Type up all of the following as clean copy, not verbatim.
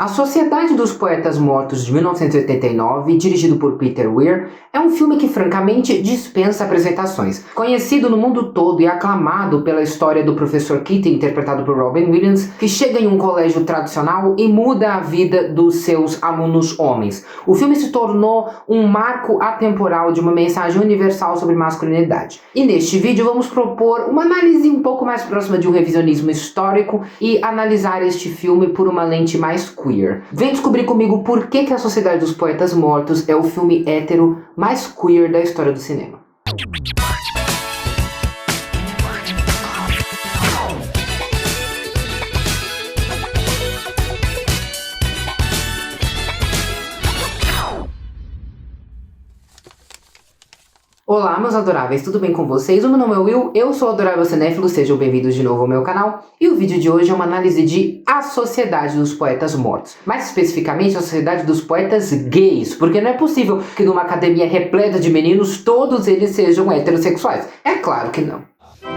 A Sociedade dos Poetas Mortos de 1989, dirigido por Peter Weir, é um filme que francamente dispensa apresentações. Conhecido no mundo todo e aclamado pela história do Professor Keating, interpretado por Robin Williams, que chega em um colégio tradicional e muda a vida dos seus alunos homens. O filme se tornou um marco atemporal de uma mensagem universal sobre masculinidade. E neste vídeo vamos propor uma análise um pouco mais próxima de um revisionismo histórico e analisar este filme por uma lente mais queer. Vem descobrir comigo por que A Sociedade dos Poetas Mortos é o filme hétero mais queer da história do cinema. Olá, meus adoráveis, tudo bem com vocês? O meu nome é Will, eu sou o Adorável Cinéfilo, sejam bem-vindos de novo ao meu canal. E o vídeo de hoje é uma análise de A Sociedade dos Poetas Mortos. Mais especificamente, a Sociedade dos Poetas Gays, porque não é possível que numa academia repleta de meninos, todos eles sejam heterossexuais. É claro que não.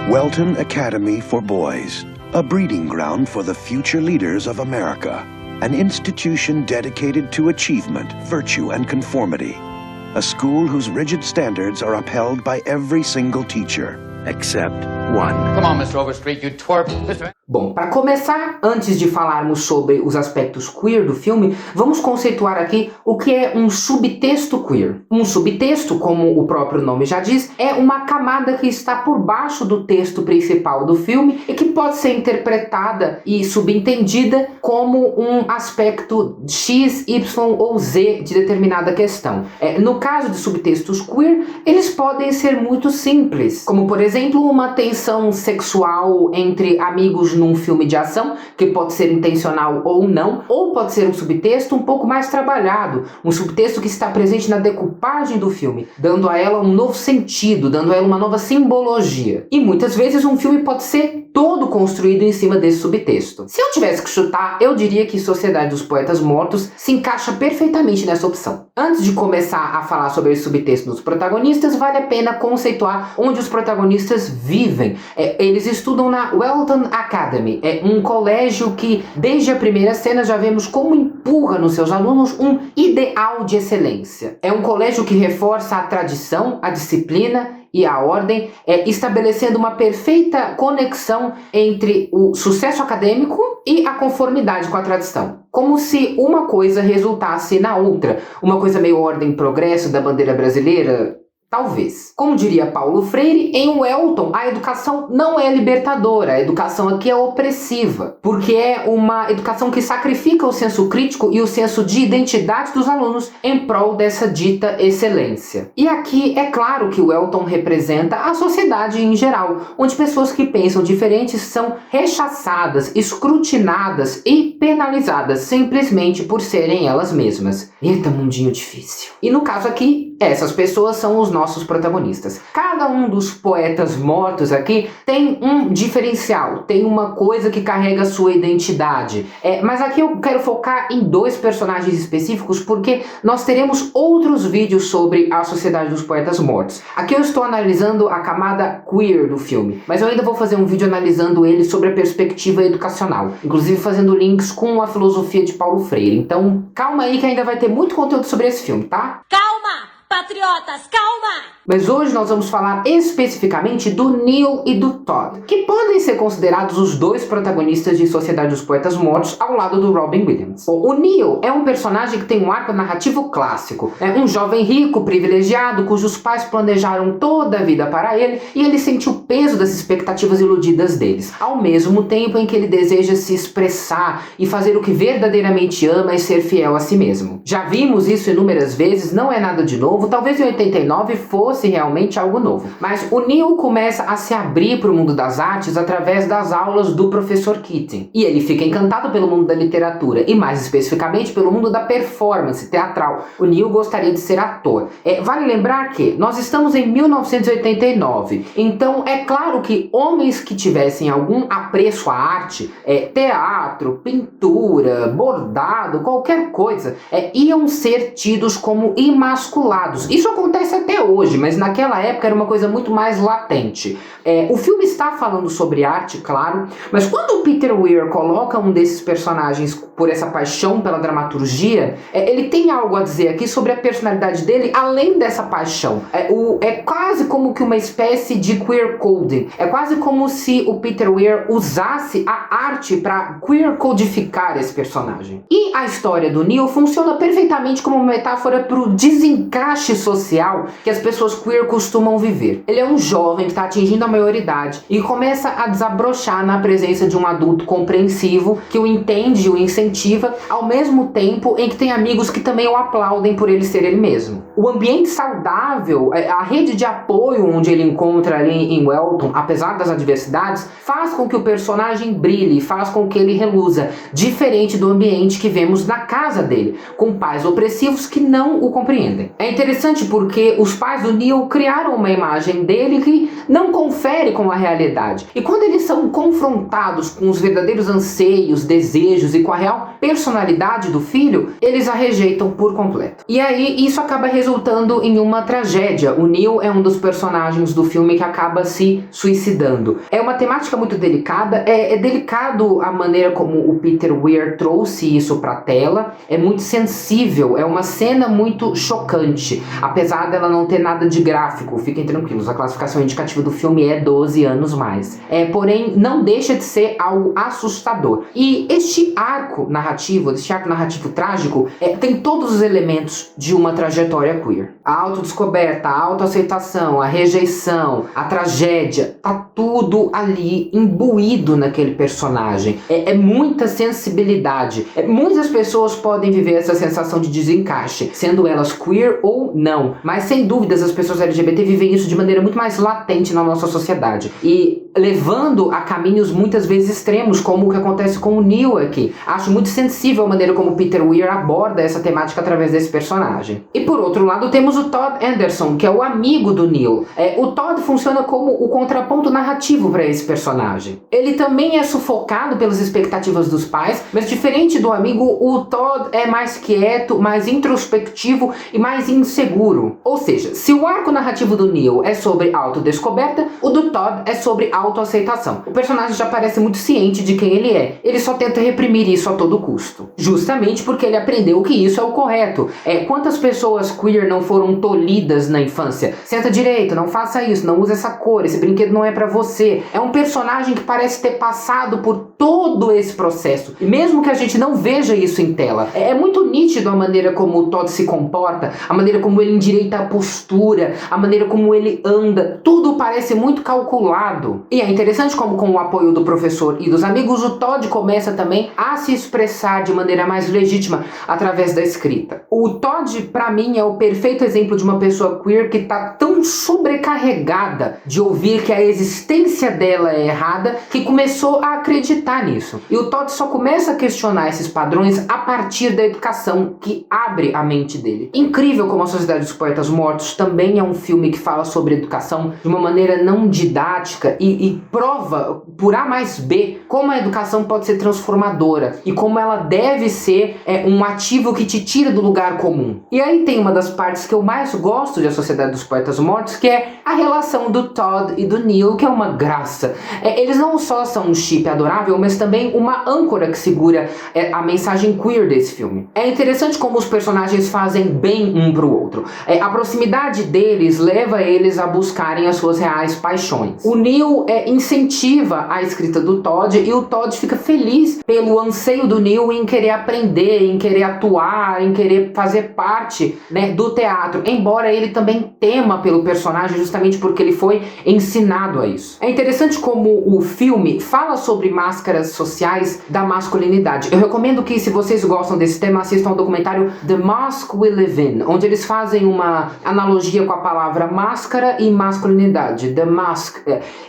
Welton Academy for Boys, a breeding ground for the future leaders of America. An institution dedicated to achievement, virtue and conformity. A school whose rigid standards are upheld by every single teacher, except one. Come on, Mr. Overstreet, you twerp. Bom, para começar, antes de falarmos sobre os aspectos queer do filme, vamos conceituar aqui o que é um subtexto queer. Um subtexto, como o próprio nome já diz, é uma camada que está por baixo do texto principal do filme e que pode ser interpretada e subentendida como um aspecto X, Y ou Z de determinada questão. No caso de subtextos queer, eles podem ser muito simples, como por exemplo uma tensão sexual entre amigos num filme de ação, que pode ser intencional ou não, ou pode ser um subtexto um pouco mais trabalhado, um subtexto que está presente na decupagem do filme, dando a ela um novo sentido, dando a ela uma nova simbologia. E muitas vezes um filme pode ser todo construído em cima desse subtexto. Se eu tivesse que chutar, eu diria que Sociedade dos Poetas Mortos se encaixa perfeitamente nessa opção. Antes de começar a falar sobre esse subtexto dos protagonistas, vale a pena conceituar onde os protagonistas vivem. Eles estudam na Welton Academy, um colégio que, desde a primeira cena, já vemos como empurra nos seus alunos um ideal de excelência. É um colégio que reforça a tradição, a disciplina e a ordem, estabelecendo uma perfeita conexão entre o sucesso acadêmico e a conformidade com a tradição. Como se uma coisa resultasse na outra. Uma coisa meio ordem e progresso da bandeira brasileira. Talvez. Como diria Paulo Freire, em Welton a educação não é libertadora, a educação aqui é opressiva, porque é uma educação que sacrifica o senso crítico e o senso de identidade dos alunos em prol dessa dita excelência. E aqui é claro que o Welton representa a sociedade em geral, onde pessoas que pensam diferentes são rechaçadas, escrutinadas e penalizadas simplesmente por serem elas mesmas. Eita, mundinho difícil. E no caso aqui, essas pessoas são os nossos protagonistas. Cada um dos poetas mortos aqui tem um diferencial, tem uma coisa que carrega a sua identidade. Mas aqui eu quero focar em dois personagens específicos porque nós teremos outros vídeos sobre a Sociedade dos Poetas Mortos. Aqui eu estou analisando a camada queer do filme, mas eu ainda vou fazer um vídeo analisando ele sobre a perspectiva educacional, inclusive fazendo links com a filosofia de Paulo Freire. Então calma aí que ainda vai ter muito conteúdo sobre esse filme, tá? Calma! Patriotas, calma! Mas hoje nós vamos falar especificamente do Neil e do Todd, que podem ser considerados os dois protagonistas de Sociedade dos Poetas Mortos ao lado do Robin Williams. O Neil é um personagem que tem um arco narrativo clássico. É um jovem rico, privilegiado, cujos pais planejaram toda a vida para ele e ele sente o peso das expectativas iludidas deles, ao mesmo tempo em que ele deseja se expressar e fazer o que verdadeiramente ama e ser fiel a si mesmo. Já vimos isso inúmeras vezes, não é nada de novo, talvez em 89 fosse realmente algo novo. Mas o Neil começa a se abrir para o mundo das artes através das aulas do professor Keating. E ele fica encantado pelo mundo da literatura e mais especificamente pelo mundo da performance teatral. O Neil gostaria de ser ator. Vale lembrar que nós estamos em 1989, então é claro que homens que tivessem algum apreço à arte, teatro, pintura, bordado, qualquer coisa, iam ser tidos como imasculados, anos. Isso acontece até hoje, mas naquela época era uma coisa muito mais latente. O filme está falando sobre arte, claro, mas quando o Peter Weir coloca um desses personagens por essa paixão pela dramaturgia, ele tem algo a dizer aqui sobre a personalidade dele, além dessa paixão. É quase como que uma espécie de queer coding. É quase como se o Peter Weir usasse a arte para queer codificar esse personagem. E a história do Neil funciona perfeitamente como uma metáfora para o desencaixe social que as pessoas queer costumam viver. Ele é um jovem que está atingindo a maioridade e começa a desabrochar na presença de um adulto compreensivo que o entende e o incentiva, ao mesmo tempo em que tem amigos que também o aplaudem por ele ser ele mesmo. O ambiente saudável, a rede de apoio onde ele encontra ali em Welton, apesar das adversidades, faz com que o personagem brilhe, faz com que ele reluza, diferente do ambiente que vemos na casa dele, com pais opressivos que não o compreendem. É interessante porque os pais do Neil criaram uma imagem dele que não confere com a realidade. E quando eles são confrontados com os verdadeiros anseios, desejos e com a real personalidade do filho, eles a rejeitam por completo. E aí isso acaba resultando em uma tragédia. O Neil é um dos personagens do filme que acaba se suicidando. É uma temática muito delicada, é delicado a maneira como o Peter Weir trouxe isso pra tela, é muito sensível, é uma cena muito chocante, apesar dela não ter nada de gráfico, fiquem tranquilos, a classificação indicativa do filme é 12 anos mais. Porém, não deixa de ser algo assustador. E este arco narrativo trágico, tem todos os elementos de uma trajetória queer. A autodescoberta, a autoaceitação, a rejeição, a tragédia, tá tudo ali imbuído naquele personagem. É muita sensibilidade. Muitas pessoas podem viver essa sensação de desencaixe, sendo elas queer ou não. Mas sem dúvidas as pessoas LGBT vivem isso de maneira muito mais latente na nossa sociedade. E levando a caminhos muitas vezes extremos, como o que acontece com o Neil aqui. Acho muito sensível a maneira como Peter Weir aborda essa temática através desse personagem. E por outro lado temos o Todd Anderson, que é o amigo do Neil. O Todd funciona como o contraponto narrativo para esse personagem. Ele também é sufocado pelas expectativas dos pais, mas diferente do amigo, o Todd é mais quieto, mais introspectivo e mais inseguro. Ou seja, se o arco narrativo do Neil é sobre autodescoberta, o do Todd é sobre autoaceitação. O personagem já parece muito ciente de quem ele é. Ele só tenta reprimir isso a todo custo. Justamente porque ele aprendeu que isso é o correto. Quantas pessoas queer não foram tolhidas na infância? Senta direito, não faça isso, não use essa cor, esse brinquedo não é pra você. É um personagem que parece ter passado por todo esse processo. E mesmo que a gente não veja isso em tela, é muito nítido a maneira como o Todd se comporta, a maneira como ele endireita a postura, a maneira como ele anda. Tudo parece muito calculado. E é interessante como, com o apoio do professor e dos amigos, o Todd começa também a se expressar de maneira mais legítima através da escrita. O Todd, pra mim, é o perfeito exemplo de uma pessoa queer que tá tão sobrecarregada de ouvir que a existência dela é errada, que começou a acreditar nisso. E o Todd só começa a questionar esses padrões a partir da educação, que abre a mente dele. Incrível como A Sociedade dos Poetas Mortos também é um filme que fala sobre educação de uma maneira não didática e prova, por A mais B, como a educação pode ser transformadora e como ela deve ser um ativo que te tira do lugar comum. E aí tem uma das partes que eu mais gosto de A Sociedade dos Poetas Mortos, que é a relação do Todd e do Neil, que é uma graça. Eles não só são um chip adorável, mas também uma âncora que segura a mensagem queer desse filme. É interessante como os personagens fazem bem um pro outro. A proximidade deles leva eles a buscarem as suas reais paixões. O Neil incentiva a escrita do Todd e o Todd fica feliz pelo anseio do Neil em querer aprender, em querer atuar, em querer fazer parte, do teatro, embora ele também tema pelo personagem justamente porque ele foi ensinado a isso. É interessante como o filme fala sobre máscaras sociais da masculinidade. Eu recomendo que, se vocês gostam desse tema, assistam ao documentário The Mask We Live In, onde eles fazem uma analogia com a palavra máscara e masculinidade. The Mask.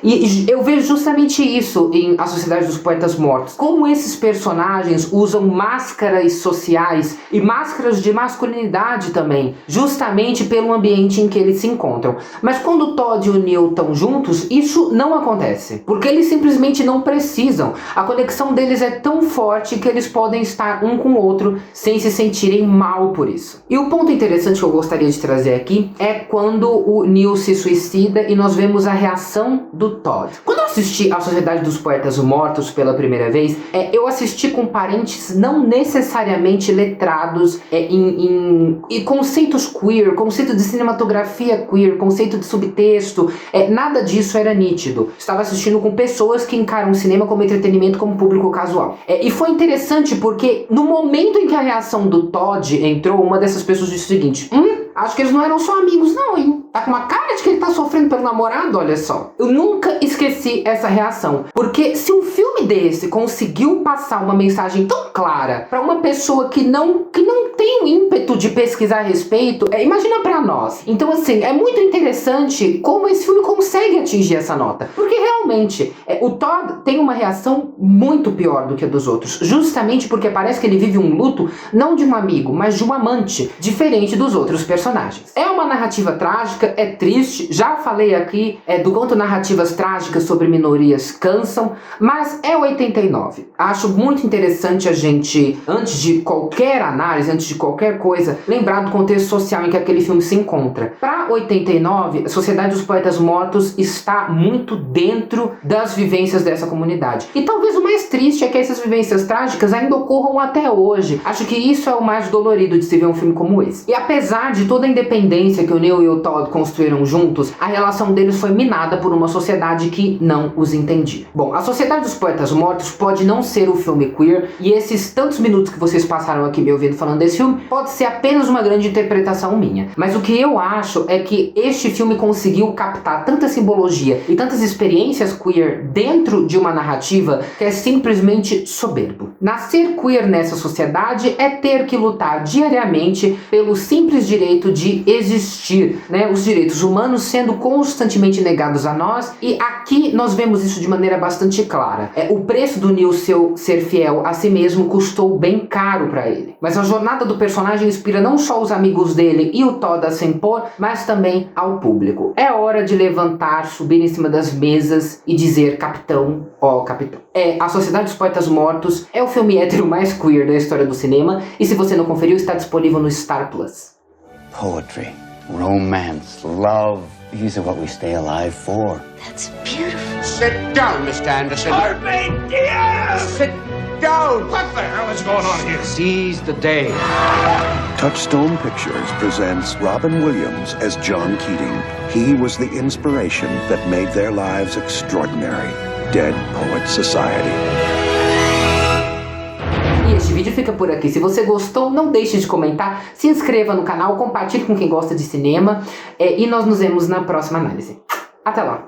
E eu vejo justamente isso em A Sociedade dos Poetas Mortos. Como esses personagens usam máscaras sociais e máscaras de masculinidade também, justamente justamente pelo ambiente em que eles se encontram. Mas quando o Todd e o Neil estão juntos, isso não acontece, porque eles simplesmente não precisam. A conexão deles é tão forte que eles podem estar um com o outro sem se sentirem mal por isso. E o ponto interessante que eu gostaria de trazer aqui é quando o Neil se suicida e nós vemos a reação do Todd. Quando eu assisti A Sociedade dos Poetas Mortos pela primeira vez, eu assisti com parentes não necessariamente letrados em conceitos queer, conceito de cinematografia queer, conceito de subtexto, nada disso era nítido. Estava assistindo com pessoas que encaram o cinema como entretenimento, como público casual. E foi interessante porque no momento em que a reação do Todd entrou, uma dessas pessoas disse o seguinte: acho que eles não eram só amigos não, hein? Tá com uma cara de que ele tá sofrendo pelo namorado, olha só. Eu nunca esqueci essa reação, porque se um filme desse conseguiu passar uma mensagem tão clara pra uma pessoa que não tem o ímpeto de pesquisar a respeito, imagina pra nós. Então assim, é muito interessante como esse filme consegue atingir essa nota, porque realmente o Todd tem uma reação muito pior do que a dos outros, justamente porque parece que ele vive um luto não de um amigo, mas de um amante, diferente dos outros personagens. É uma narrativa trágica, é triste, já falei aqui do quanto narrativas trágicas sobre minorias cansam, mas é 89. Acho muito interessante a gente, antes de qualquer análise, antes de qualquer coisa, lembrar do contexto social em que aquele filme se encontra. Para 89, a Sociedade dos Poetas Mortos está muito dentro das vivências dessa comunidade. E talvez o mais triste é que essas vivências trágicas ainda ocorram até hoje. Acho que isso é o mais dolorido de se ver um filme como esse. E apesar de toda a independência que o Neil e o Todd construíram juntos, a relação deles foi minada por uma sociedade que não os entendia. Bom, A Sociedade dos Poetas Mortos pode não ser o filme queer, e esses tantos minutos que vocês passaram aqui me ouvindo falando desse filme, pode ser apenas uma grande interpretação minha. Mas o que eu acho é que este filme conseguiu captar tanta simbologia e tantas experiências queer dentro de uma narrativa que é simplesmente soberbo. Nascer queer nessa sociedade é ter que lutar diariamente pelo simples direito de existir, né? Os direitos humanos sendo constantemente negados a nós, e aqui nós vemos isso de maneira bastante clara. O preço do Neil ser fiel a si mesmo custou bem caro para ele. Mas a jornada do personagem inspira não só os amigos dele e o Todd a se impor, mas também ao público. É hora de levantar, subir em cima das mesas e dizer: capitão, ó capitão. A Sociedade dos Poetas Mortos é o filme hétero mais queer da história do cinema, e se você não conferiu, está disponível no Star Plus. Poetry, romance, love. These are what we stay alive for. That's beautiful. Sit down, Mr. Anderson. Sit down. What the hell is going on here? Seize the day. Touchstone Pictures presents Robin Williams as John Keating. He was the inspiration that made their lives extraordinary. Dead Poets Society. E este vídeo fica por aqui. Se você gostou, não deixe de comentar, se inscreva no canal, compartilhe com quem gosta de cinema, e nós nos vemos na próxima análise. Até lá!